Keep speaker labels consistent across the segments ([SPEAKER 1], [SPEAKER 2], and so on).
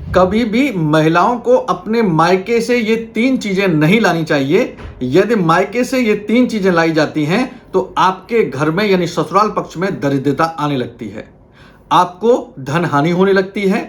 [SPEAKER 1] कभी भी महिलाओं को अपने मायके से ये 3 चीजें नहीं लानी चाहिए। यदि मायके से ये 3 चीजें लाई जाती हैं तो आपके घर में यानी ससुराल पक्ष में दरिद्रता आने लगती है, आपको धन हानि होने लगती है,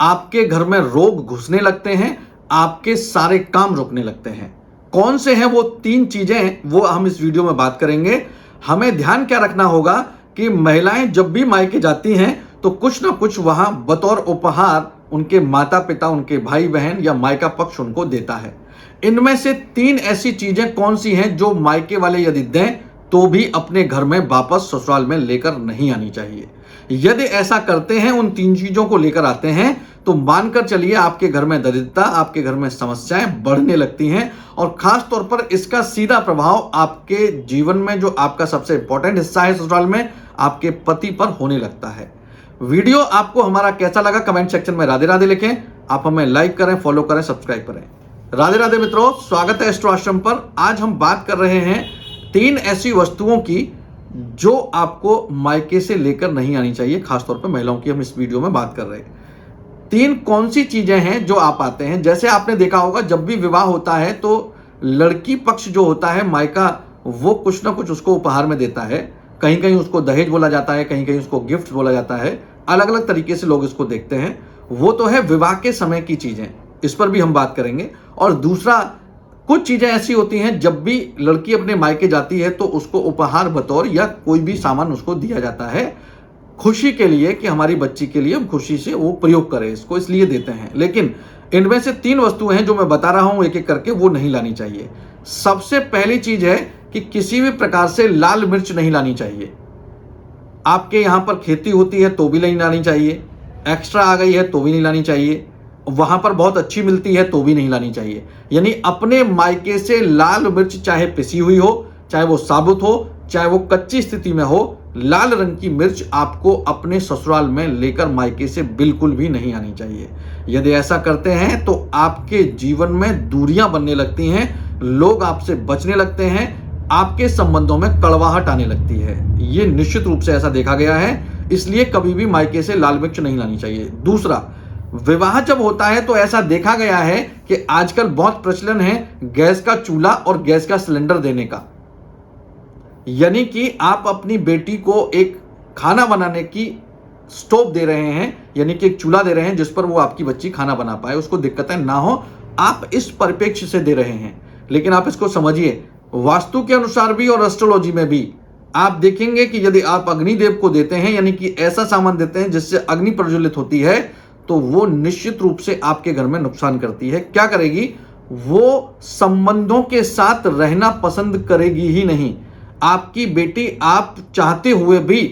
[SPEAKER 1] आपके घर में रोग घुसने लगते हैं, आपके सारे काम रुकने लगते हैं। कौन से हैं वो 3 चीजें, वो हम इस वीडियो में बात करेंगे। हमें ध्यान क्या रखना होगा कि महिलाएं जब भी मायके जाती हैं तो कुछ ना कुछ वहां बतौर उपहार उनके माता पिता, उनके भाई बहन या मायका पक्ष उनको देता है। इनमें से 3 ऐसी चीजें कौन सी हैं जो मायके वाले यदि दें तो भी अपने घर में वापस ससुराल में लेकर नहीं आनी चाहिए। यदि ऐसा करते हैं, उन 3 चीजों को लेकर आते हैं, तो मानकर चलिए आपके घर में दरिद्रता, आपके घर में समस्याएं बढ़ने लगती हैं और खास तौर पर इसका सीधा प्रभाव आपके जीवन में जो आपका सबसे इंपॉर्टेंट हिस्सा है ससुराल में, आपके पति पर होने लगता है। वीडियो आपको हमारा कैसा लगा कमेंट सेक्शन में राधे राधे लिखें। आप हमें लाइक करें, फॉलो करें, सब्सक्राइब करें। राधे राधे मित्रों, स्वागत है एस्ट्रो आश्रम पर। आज हम बात कर रहे हैं 3 ऐसी वस्तुओं की जो आपको मायके से लेकर नहीं आनी चाहिए। खासतौर पर महिलाओं की हम इस वीडियो में बात कर रहे हैं। 3 कौन सी चीजें हैं जो आप आते हैं। जैसे आपने देखा होगा, जब भी विवाह होता है तो लड़की पक्ष जो होता है मायका, वो कुछ ना कुछ उसको उपहार में देता है। कहीं कहीं उसको दहेज बोला जाता है, कहीं कहीं उसको गिफ्ट बोला जाता है। अलग अलग तरीके से लोग इसको देखते हैं। वो तो है विवाह के समय की चीजें, इस पर भी हम बात करेंगे। और दूसरा, कुछ चीजें ऐसी होती हैं जब भी लड़की अपने मायके जाती है तो उसको उपहार बतौर या कोई भी सामान उसको दिया जाता है खुशी के लिए, कि हमारी बच्ची के लिए हम खुशी से वो प्रयोग करें, इसको इसलिए देते हैं। लेकिन इनमें से 3 वस्तुएं हैं जो मैं बता रहा हूं एक एक करके, वो नहीं लानी चाहिए। सबसे पहली चीज है कि किसी भी प्रकार से लाल मिर्च नहीं लानी चाहिए। आपके यहां पर खेती होती है तो भी नहीं लानी चाहिए, एक्स्ट्रा आ गई है तो भी नहीं लानी चाहिए, वहां पर बहुत अच्छी मिलती है तो भी नहीं लानी चाहिए। यानी अपने मायके से लाल मिर्च, चाहे पिसी हुई हो, चाहे वो साबुत हो, चाहे वो कच्ची स्थिति में हो, लाल रंग की मिर्च आपको अपने ससुराल में लेकर मायके से बिल्कुल भी नहीं आनी चाहिए। यदि ऐसा करते हैं तो आपके जीवन में दूरियां बनने लगती हैं, लोग आपसे बचने लगते हैं, आपके संबंधों में कड़वाहट आने लगती है। ये निश्चित रूप से ऐसा देखा गया है, इसलिए कभी भी मायके से लाल मिर्च नहीं लानी चाहिए। दूसरा, विवाह जब होता है तो ऐसा देखा गया है कि आजकल बहुत प्रचलन है गैस का चूल्हा और गैस का सिलेंडर देने का। यानी कि आप अपनी बेटी को एक खाना बनाने की स्टोव दे रहे हैं, यानी कि एक चूल्हा दे रहे हैं जिस पर वो आपकी बच्ची खाना बना पाए, उसको दिक्कतें ना हो, आप इस परिप्रेक्ष्य से दे रहे हैं। लेकिन आप इसको समझिए, वास्तु के अनुसार भी और एस्ट्रोलॉजी में भी आप देखेंगे कि यदि आप अग्निदेव को देते हैं, यानी कि ऐसा सामान देते हैं जिससे अग्नि प्रज्वलित होती है, तो वो निश्चित रूप से आपके घर में नुकसान करती है। क्या करेगी? वो संबंधों के साथ रहना पसंद करेगी ही नहीं। आपकी बेटी आप चाहते हुए भी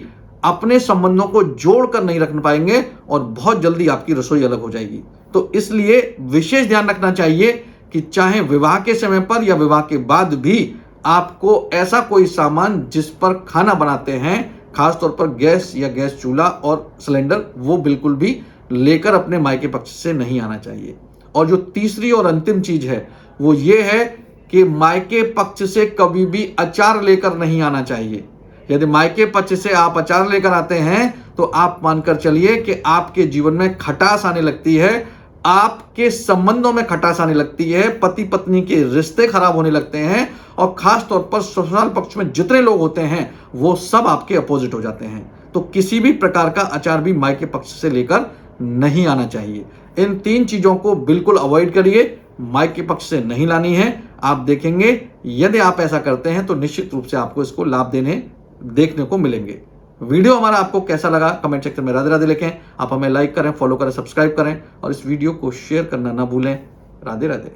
[SPEAKER 1] अपने संबंधों को जोड़कर नहीं रख पाएंगे और बहुत जल्दी आपकी रसोई अलग हो जाएगी। तो इसलिए विशेष ध्यान रखना चाहिए कि चाहे विवाह के समय पर या विवाह के बाद भी आपको ऐसा कोई सामान जिस पर खाना बनाते हैं, खासतौर पर गैस या गैस चूल्हा और सिलेंडर, वो बिल्कुल भी लेकर अपने मायके पक्ष से नहीं आना चाहिए। और जो तीसरी और अंतिम चीज है वो ये है कि मायके पक्ष से कभी भी अचार लेकर नहीं आना चाहिए। यदि मायके पक्ष से आप अचार लेकर आते हैं तो आप मानकर चलिए कि आपके जीवन में खटास आने लगती है, आपके संबंधों में खटास आने लगती है, पति पत्नी के रिश्ते खराब होने लगते हैं और खास तौर पर ससुराल पक्ष में जितने लोग होते हैं वो सब आपके अपोजिट हो जाते हैं। तो किसी भी प्रकार का अचार भी मायके पक्ष से लेकर नहीं आना चाहिए। इन 3 चीजों को बिल्कुल अवॉइड करिए, मायके पक्ष से नहीं लानी है। आप देखेंगे यदि आप ऐसा करते हैं तो निश्चित रूप से आपको इसको लाभ देखने को मिलेंगे। वीडियो हमारा आपको कैसा लगा कमेंट सेक्शन में राधे राधे लिखें। आप हमें लाइक करें, फॉलो करें, सब्सक्राइब करें और इस वीडियो को शेयर करना ना भूलें। राधे राधे।